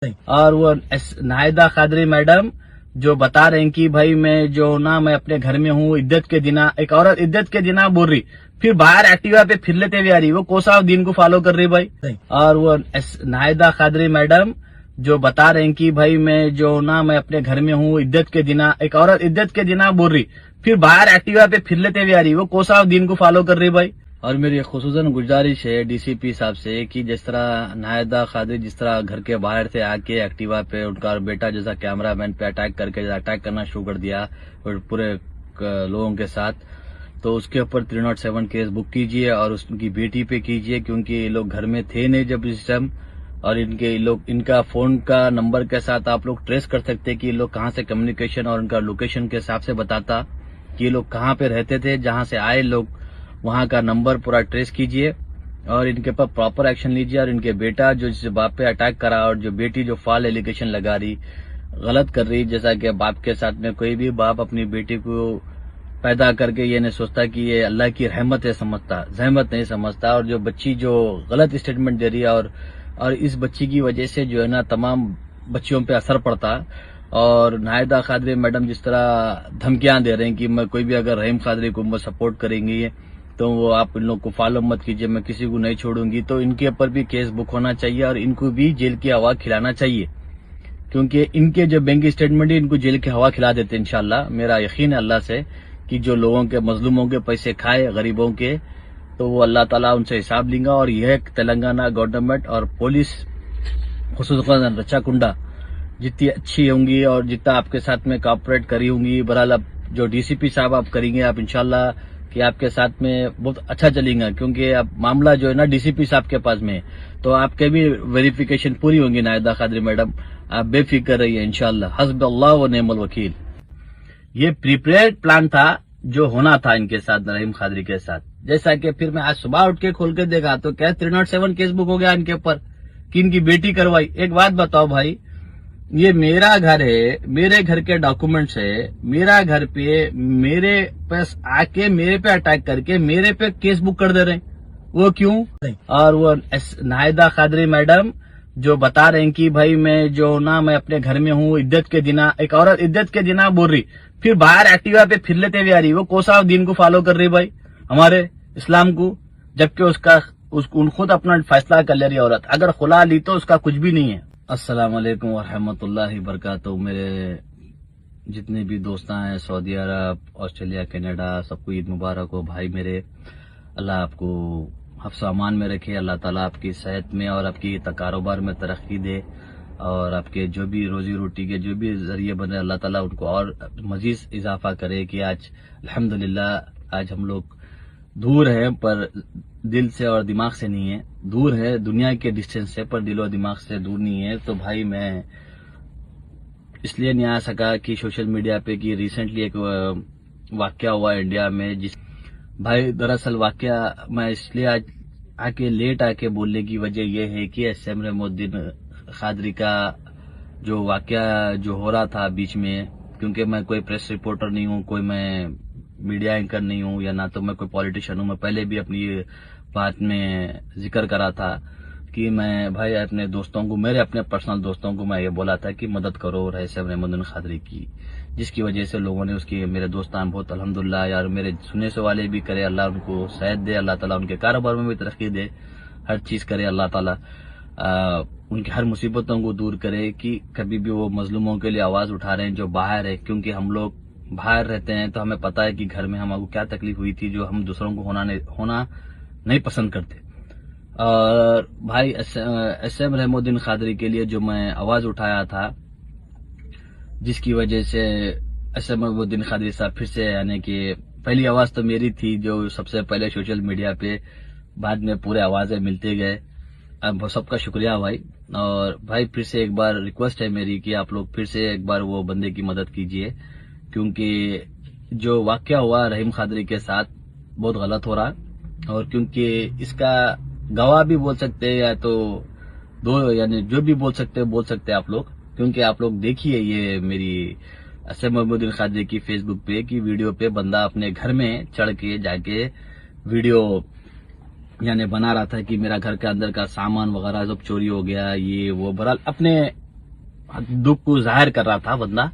और वो नाहिदा खादरी मैडम जो बता रहे हैं कि भाई मैं अपने घर में हूँ, इद्दत के दिना एक औरत इद्दत के दिना बोल रही, फिर बाहर एक्टिवा पे फिर लेते हुए आ रही, वो कोसा दिन को फॉलो कर रही भाई। और वो नाहिदा खादरी मैडम जो बता रहे हैं कि भाई मैं अपने घर में हूँ, इद्दत के दिना एक औरत इद्दत के दिना बोल रही, फिर बाहर एक्टिवा पे फिर लेते हुए आ रही, वो कोसा दिन को फॉलो कर रही भाई। और मेरी खुसूसन गुजारिश है डीसीपी साहब से कि जिस तरह नाहिदा खादरी जिस तरह घर के बाहर से आके एक्टिवा पे उनका बेटा जैसा कैमरामैन पे अटैक करके अटैक करना शुरू कर दिया और पूरे लोगों के साथ, तो उसके ऊपर 307 केस बुक कीजिए और उनकी बेटी पे कीजिए, क्योंकि ये लोग घर में थे नहीं जब इस टाइम, और इनका फोन का नंबर के साथ आप लोग ट्रेस कर सकते कि ये लोग कहाँ से कम्युनिकेशन और उनका लोकेशन के हिसाब से बताता कि ये लोग कहाँ पे रहते थे, जहां से आए लोग वहां का नंबर पूरा ट्रेस कीजिए और इनके ऊपर प्रॉपर एक्शन लीजिए। और इनके बेटा जो जिस बाप पे अटैक करा और जो बेटी जो फॉल एलिगेशन लगा रही, गलत कर रही, जैसा कि बाप के साथ में कोई भी बाप अपनी बेटी को पैदा करके ये नहीं सोचता कि ये अल्लाह की रहमत है, समझता जहमत नहीं समझता। और जो बच्ची जो गलत स्टेटमेंट दे रही है और इस बच्ची की वजह से जो है ना तमाम बच्चियों पे असर पड़ता। और नाहिदा खादरी मैडम जिस तरह धमकियां दे रहे हैं कि मैं कोई भी अगर रहीम खादरी को सपोर्ट करेंगी तो वो आप इन लोग को फॉलो मत कीजिए, मैं किसी को नहीं छोड़ूंगी, तो इनके ऊपर भी केस बुक होना चाहिए और इनको भी जेल की हवा खिलाना चाहिए, क्योंकि इनके जो बैंक स्टेटमेंट है इनको जेल की हवा खिला देते इंशाल्लाह। मेरा यकीन है अल्लाह से कि जो लोगों के मजलूमों के पैसे खाए गरीबों के, तो वो अल्लाह ताला उनसे हिसाब लेगा। और यह तेलंगाना गवर्नमेंट और पुलिस खुसूसन रचाकुंडा जितनी अच्छी होंगी और जितना आपके साथ में कॉपरेट करी होंगी, बहरहाल अब जो डीसीपी साहब आप करेंगे आप इंशाल्लाह कि आपके साथ में बहुत अच्छा चलेगा, क्योंकि अब मामला जो है ना डीसीपी साहब के पास में, तो आपके भी वेरिफिकेशन पूरी होंगी। नाहिदा खादरी मैडम आप बेफिक्र रहिए इंशाल्लाह, हस्बुल्लाह व निअमल वकील। ये प्रिपेयर्ड प्लान था जो होना था इनके साथ रहीम खादरी के साथ। जैसा कि फिर मैं आज सुबह उठ के खोल के देखा तो क्या 307 केस बुक हो गया इनके ऊपर कि इनकी बेटी करवाई। एक बात बताओ भाई, ये मेरा घर है, मेरे घर के डॉक्यूमेंट्स है, मेरा घर पे मेरे पास आके मेरे पे अटैक करके मेरे पे केस बुक कर दे रहे हैं, वो क्यों? और वो नाहिदा खादरी मैडम जो बता रहे हैं कि भाई मैं अपने घर में हूँ, इद्दत के दिना एक औरत इद्दत के दिना बोल रही, फिर बाहर एक्टिवा पे फिर लेते हुए आ रही, वो कोसा दिन को फॉलो कर रही भाई हमारे इस्लाम को, जबकि उसको खुद अपना फैसला कर ले रही औरत, अगर खुला ली तो उसका कुछ भी नहीं है। अस्सलाम वालेकुम वरहमतुल्लाहि वबरकातुहू। मेरे जितने भी दोस्त हैं सऊदी अरब, ऑस्ट्रेलिया, कनाडा, सबको ईद मुबारक हो भाई मेरे। अल्लाह आपको हफ्स अमान में रखे, अल्लाह ताला आपकी सेहत में और आपकी कारोबार में तरक्की दे, और आपके जो भी रोजी रोटी के जो भी जरिए बने अल्लाह ताला उनको और मजीद इजाफा करे कि आज अल्हम्दुलिल्लाह आज हम लोग दूर है पर दिल से और दिमाग से नहीं है, दूर है दुनिया के डिस्टेंस से पर दिल और दिमाग से दूर नहीं है। तो भाई मैं इसलिए नहीं आ सका कि सोशल मीडिया पे कि रिसेंटली एक वाकया हुआ इंडिया में, जिस भाई दरअसल वाकया मैं इसलिए आज आके लेट आके बोलने की वजह यह है कि एसएम रहमुद्दीन खादरी का जो वाकया जो हो रहा था बीच में, क्योंकि मैं कोई प्रेस रिपोर्टर नहीं हूँ, कोई मैं मीडिया एंकर नहीं हूँ, या ना तो मैं कोई पॉलिटिशियन हूँ। मैं पहले भी अपनी बात में जिक्र करा था कि मैं भाई अपने दोस्तों को, मेरे अपने पर्सनल दोस्तों को मैं ये बोला था कि मदद करो एसएम रहमुद्दीन खादरी की, जिसकी वजह से लोगों ने उसकी, मेरे दोस्तान बहुत अल्हम्दुलिल्लाह यार मेरे सुनने से वाले भी करे, अल्लाह उनको सेहत दे, अल्लाह ताला उनके कारोबार में भी तरक्की दे, हर चीज करे अल्लाह ताला, उनकी हर मुसीबतों को दूर करे कि कभी भी वो मजलूमों के लिए आवाज उठा रहे हैं जो बाहर है, क्योंकि हम लोग बाहर रहते हैं तो हमें पता है कि घर में हमको क्या तकलीफ हुई थी जो हम दूसरों को होना नहीं पसंद करते। और भाई एसएम रहमुद्दीन खादरी के लिए जो मैं आवाज उठाया था, जिसकी वजह से एसएम रहमुद्दीन खादरी साहब फिर से, यानी कि पहली आवाज तो मेरी थी जो सबसे पहले सोशल मीडिया पे, बाद में पूरे आवाजें मिलते गए, अब सबका शुक्रिया भाई। और भाई फिर से एक बार रिक्वेस्ट है मेरी कि आप लोग फिर से एक बार वो बंदे की मदद कीजिए, क्योंकि जो वाकया हुआ रहीम खादरी के साथ बहुत गलत हो रहा, और क्योंकि इसका गवाह भी बोल सकते हैं या तो दो, यानी जो भी बोल सकते हैं आप लोग, क्योंकि आप लोग देखिए ये मेरी एसएम रहमुद्दीन खादरी की फेसबुक पे की वीडियो पे बंदा अपने घर में चढ़ के जाके वीडियो यानी बना रहा था कि मेरा घर के अंदर का सामान वगैरह सब चोरी हो गया, ये वो, बहरहाल अपने दुख को जाहिर कर रहा था बंदा।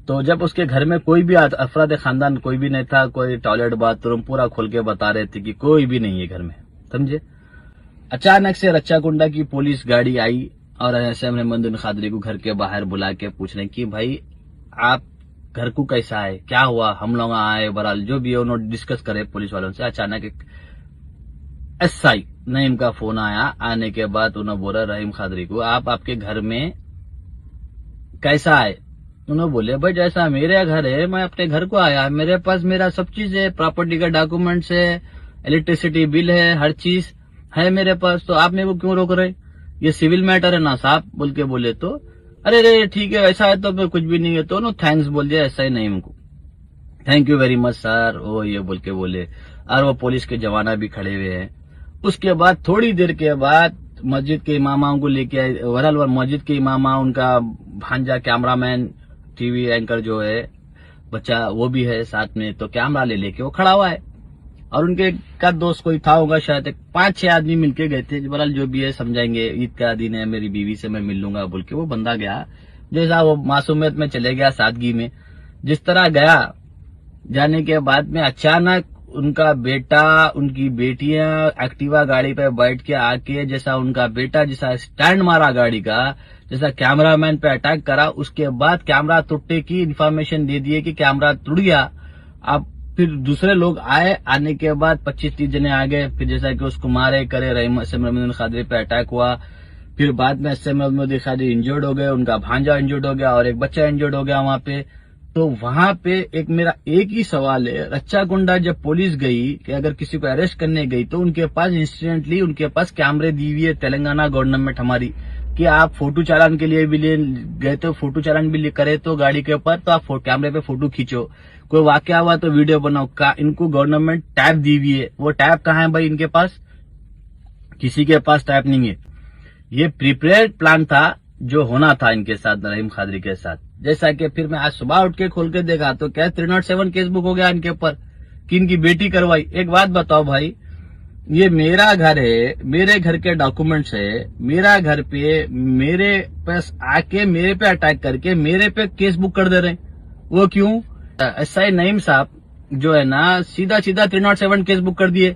तो जब उसके घर में कोई भी अफराद खानदान कोई भी नहीं था, कोई टॉयलेट बाथरूम पूरा खोल के बता रहे थे कि कोई भी नहीं है घर में, समझे। अचानक से रच्चाकुंडा की पुलिस गाड़ी आई और ऐसे हमने मोहम्मद बिन खादरी को घर के बाहर बुला के पूछ रहे कि भाई आप घर को कैसा है, क्या हुआ, हम लोग आए, बहरहाल जो भी है उन्होंने डिस्कस करे पुलिस वालों से। अचानक एक एसआई नईम का फोन आया। आने के बाद उन्होंने बोला रहीम खादरी को, आप आपके घर में कैसा है। उन्होंने बोले भाई जैसा मेरे घर है, मैं अपने घर को आया, मेरे पास मेरा सब चीज है, प्रॉपर्टी का डॉक्यूमेंट्स है, इलेक्ट्रिसिटी बिल है, हर चीज है मेरे पास, तो आप मेरे को क्यों रोक रहे, ये सिविल मैटर है ना साहब बोल के बोले। तो अरे रे ठीक है ऐसा है तो फिर कुछ भी नहीं है। तो थैंक्स बोल दिया ऐसा ही नहीं हमको, thank you very much sir, वो ये बोल के बोले। और वो पुलिस के जवाना भी खड़े हुए हैं। उसके बाद थोड़ी देर के बाद मस्जिद के इमामाओं को लेके आए। बहरहाल मस्जिद के इमामा, उनका भांजा कैमरामैन, टीवी एंकर जो है बच्चा वो भी है साथ में, तो कैमरा ले लेके वो खड़ा हुआ है। और उनके का दोस्त कोई था होगा शायद, 5-6 आदमी मिलके गए थे। बहरहाल जो भी है समझाएंगे, ईद का दिन है, मेरी बीवी से मैं मिल लूंगा बोल के वो बंदा गया। जैसा वो मासूमियत में चले गया, सादगी में जिस तरह गया, जाने के बाद में अचानक उनका बेटा, उनकी बेटियां एक्टिवा गाड़ी पे बैठ के आके, जैसा उनका बेटा जैसा स्टैंड मारा गाड़ी का, जैसा कैमरामैन पे अटैक करा, उसके बाद कैमरा टूटने की इन्फॉर्मेशन दे दिए कि कैमरा टूट गया। अब फिर दूसरे लोग आए, आने के बाद 25-30 जने आ गए। फिर जैसा कि उसको मारे करे, रहीम मोहम्मद खादरी पे अटैक हुआ। फिर बाद में मोहम्मद खादरी इंजर्ड हो गए, उनका भांजा इंजर्ड हो गया और एक बच्चा इंजर्ड हो गया वहां पे। तो वहां पे एक मेरा एक ही सवाल है, रच्चाकुंडा जब पुलिस गई कि अगर किसी को अरेस्ट करने गई तो उनके पास इंस्टेंटली उनके पास कैमरे दी हुई है तेलंगाना गवर्नमेंट हमारी, कि आप फोटो चालान के लिए भी ले गए तो फोटो चालान भी करे तो गाड़ी के ऊपर, तो आप कैमरे पे फोटो खींचो, कोई वाकया हुआ तो वीडियो बनाओ का। इनको गवर्नमेंट टैब दी हुई है। वो टैब कहाँ है भाई इनके पास, किसी के पास टैब नहीं है। ये प्रिपेयर्ड प्लान था जो होना था इनके साथ, रहीम खादरी के साथ। जैसा कि फिर मैं आज सुबह उठ के खोल के देखा तो क्या 307 केस बुक हो गया इनके ऊपर कि इनकी बेटी करवाई। एक बात बताओ भाई, ये मेरा घर है, मेरे घर के डॉक्यूमेंट्स है, मेरा घर पे मेरे पास आके मेरे पे अटैक करके मेरे पे केस बुक कर दे रहे हैं। वो क्यों? एसआई नईम साहब जो है ना सीधा 307 केस बुक कर दिए।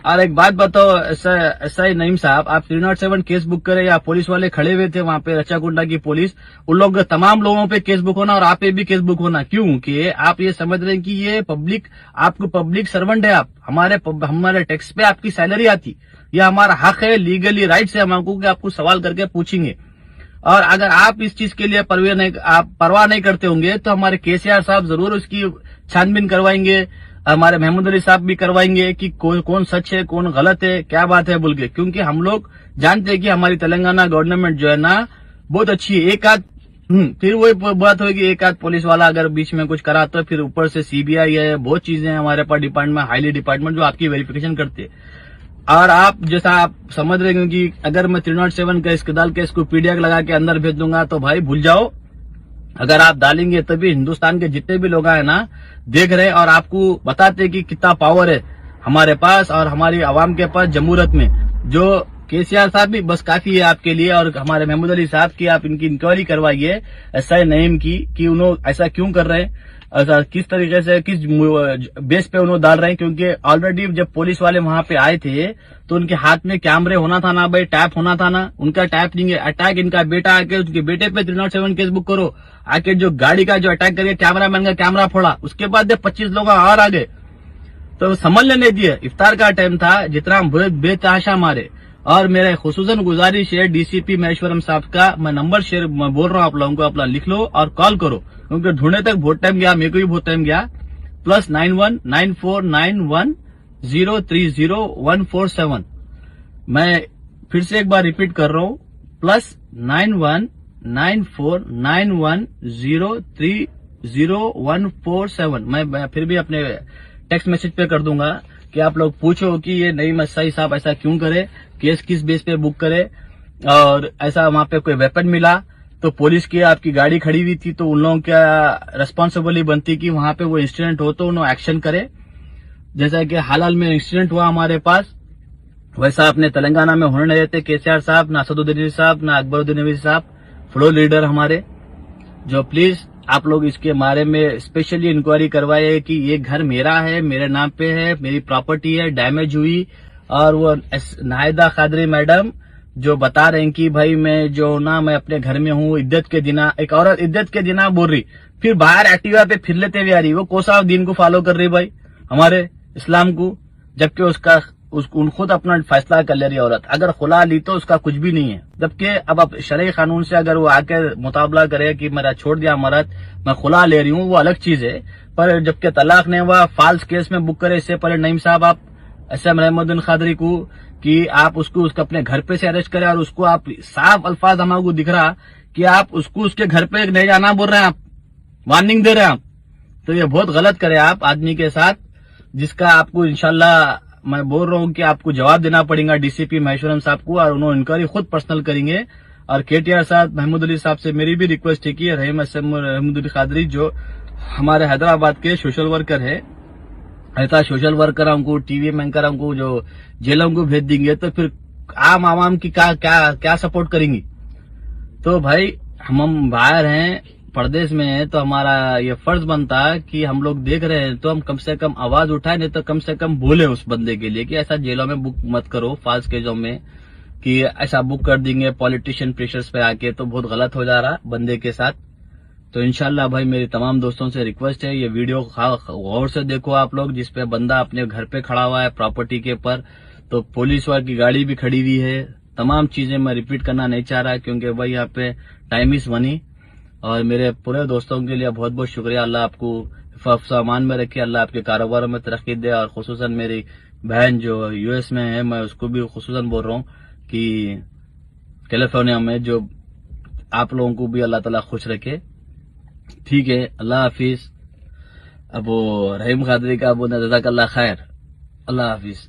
और एक बात बताओ एसआई नईम साहब, आप 307 केस बुक करे, या पुलिस वाले खड़े हुए थे वहां पे रच्चाकुंडा की पुलिस, उन लोग तमाम लोगों पे केस बुक होना और आप पे भी केस बुक होना। क्यों? कि आप ये समझ रहे हैं कि ये पब्लिक, आपको पब्लिक सर्वेंट है, आप हमारे टैक्स पे आपकी सैलरी आती, यह हमारा हक है, लीगली राइट्स है हमको कि आपको सवाल करके पूछेंगे। और अगर आप इस चीज के लिए परवाह नहीं करते होंगे तो हमारे केसीआर साहब जरूर उसकी छानबीन करवाएंगे, हमारे महमूद अली साहब भी करवाएंगे कि कौन सच है कौन गलत है, क्या बात है बोल के। क्योंकि हम लोग जानते हैं कि हमारी तेलंगाना गवर्नमेंट जो है ना बहुत अच्छी है। एक आध फिर वही बात होगी, एक आध पुलिस वाला अगर बीच में कुछ करा तो फिर ऊपर से सीबीआई है, बहुत चीजें हैं हमारे पास डिपार्टमेंट, हाईली डिपार्टमेंट जो आपकी वेरिफिकेशन करते हैं। और आप जैसा आप समझ रहे हैं कि अगर मैं 307 का इसको डाल के इसको पीडीएफ लगा के अंदर भेज दूंगा तो भाई भूल जाओ। अगर आप डालेंगे तभी हिंदुस्तान के जितने भी लोग हैं ना देख रहे हैं और आपको बताते कि कितना पावर है हमारे पास और हमारी आवाम के पास जमहूरत में। जो केसीआर साहब भी बस काफी है आपके लिए, और हमारे महमूद अली साहब की आप इनकी इंक्वायरी करवाइए एसआई नईम की कि उन्होंने ऐसा क्यों कर रहे हैं, किस तरीके से किस बेस पे उन्होंने डाल रहे हैं। क्योंकि ऑलरेडी जब पुलिस वाले वहां पे आए थे तो उनके हाथ में कैमरे होना था ना भाई, टैप होना था ना, उनका टैप नहीं है। अटैक इनका बेटा आके उनके बेटे पे 307 केस बुक करो, आके जो गाड़ी का जो अटैक करके कैमरामैन का कैमरा फोड़ा, उसके बाद 25 लोग और आ गए तो समझ लेने दिए। इफ्तार का टाइम था, जितना हम बेतहाशा मारे। और मेरा खुसूसन गुजारिश है डीसीपी महेश्वरम साहब का, मैं नंबर शेयर बोल रहा हूँ आप लोगों को, अपना लिख लो और कॉल करो, क्योंकि ढूंढने तक बहुत टाइम गया, मेरे को भी बहुत टाइम गया। +91 9491 030 मैं फिर से एक बार रिपीट कर रहा हूँ, +91 9491 030 मैं फिर भी अपने टेक्स्ट मैसेज पे कर दूंगा कि आप लोग पूछो कि ये नईम एसआई साहब ऐसा क्यों करे, केस किस बेस पे बुक करे, और ऐसा वहां पे कोई वेपन मिला तो पुलिस की आपकी गाड़ी खड़ी हुई थी तो उन लोगों का रेस्पॉन्सिबिलिटी बनती कि वहां पे वो इंसिडेंट हो तो उन्होंने एक्शन करे। जैसा कि हाल में इंसिडेंट हुआ हमारे पास, वैसा अपने तेलंगाना में होने नहीं देते केसीआर साहब, ना असदुद्दीन साहब, ना अकबरुद्दीन साहब। फ्लोर लीडर हमारे, जो प्लीज आप लोग इसके बारे में स्पेशली इंक्वायरी करवाइए कि ये घर मेरा है, मेरे नाम पे है, मेरी प्रॉपर्टी है, डैमेज हुई। और वो नाहिदा खादरी मैडम जो बता रहे हैं कि भाई मैं अपने घर में हूँ, इद्दत के दिना, एक औरत इद्दत के दिना बोल रही, फिर बाहर एक्टिवा पे फिर लेते हुए आ रही। वो कोसा दिन को फॉलो कर रही भाई, हमारे इस्लाम को, जबकि उन खुद अपना फैसला कर ले रही औरत। अगर खुला ली तो उसका कुछ भी नहीं है, जबकि अब शरई कानून से अगर वो आके मुकाबला करे कि मेरा छोड़ दिया मरद, मैं खुला ले रही हूँ, वो अलग चीज है। पर जबकि तलाक नहीं हुआ, फाल्स केस में बुक करे। इससे पहले नईम साहब आप SM रहमुद्दीन खादरी को कि आप उसको अपने घर पे से अरेस्ट करें, और उसको आप साफ अल्फाज हमारे दिख रहा कि आप उसको उसके घर पे नहीं जाना बोल रहे हैं, आप वार्निंग दे रहे हैं आप। तो ये बहुत गलत करे आप आदमी के साथ, जिसका आपको इंशाल्लाह मैं बोल रहा हूँ कि आपको जवाब देना पड़ेगा DCP महेश्वरम साहब को, और उन्होंने इंक्वायरी खुद पर्सनल करेंगे। और KTR साहब, महमूद अली साहब से मेरी भी रिक्वेस्ट है कि रहीम रहमुद्दीन खादरी जो हमारे हैदराबाद के सोशल वर्कर है, ऐसा सोशल वर्कर हमको, TV में एंकर हमको जो जेलों को भेज देंगे, तो फिर आम आवाम की क्या सपोर्ट करेंगी। तो भाई हम बाहर हैं, प्रदेश में है, तो हमारा ये फर्ज बनता है कि हम लोग देख रहे हैं तो हम कम से कम आवाज उठाए, नहीं तो कम से कम बोले उस बंदे के लिए कि ऐसा जेलों में बुक मत करो, फाल्स केसों में कि ऐसा बुक कर देंगे पॉलिटिशियन प्रेशर्स पे आके, तो बहुत गलत हो जा रहा बंदे के साथ। तो इंशाल्लाह भाई मेरी तमाम दोस्तों से रिक्वेस्ट है, ये वीडियो गौर से देखो आप लोग, जिसपे बंदा अपने घर पे खड़ा हुआ है प्रॉपर्टी के ऊपर, तो पुलिस वाले की गाड़ी भी खड़ी हुई है। तमाम चीजें मैं रिपीट करना नहीं चाह रहा, क्योंकि भाई यहाँ पे टाइम इज मनी। और मेरे पूरे दोस्तों के लिए बहुत बहुत शुक्रिया। अल्लाह आपको हिफाज़त अमान में रखे, अल्लाह आपके कारोबारों में तरक्की दे। और खुसूसन मेरी बहन जो US में है, मैं उसको भी खुसूसन बोल रहा हूँ कि कैलिफोर्निया में, जो आप लोगों को भी अल्लाह ताला खुश रखे। ठीक है, अल्लाह हाफिज। अब वो रहीम खादरी का अबू ने जज़ाकल्लाह खैर, अल्लाह हाफिज।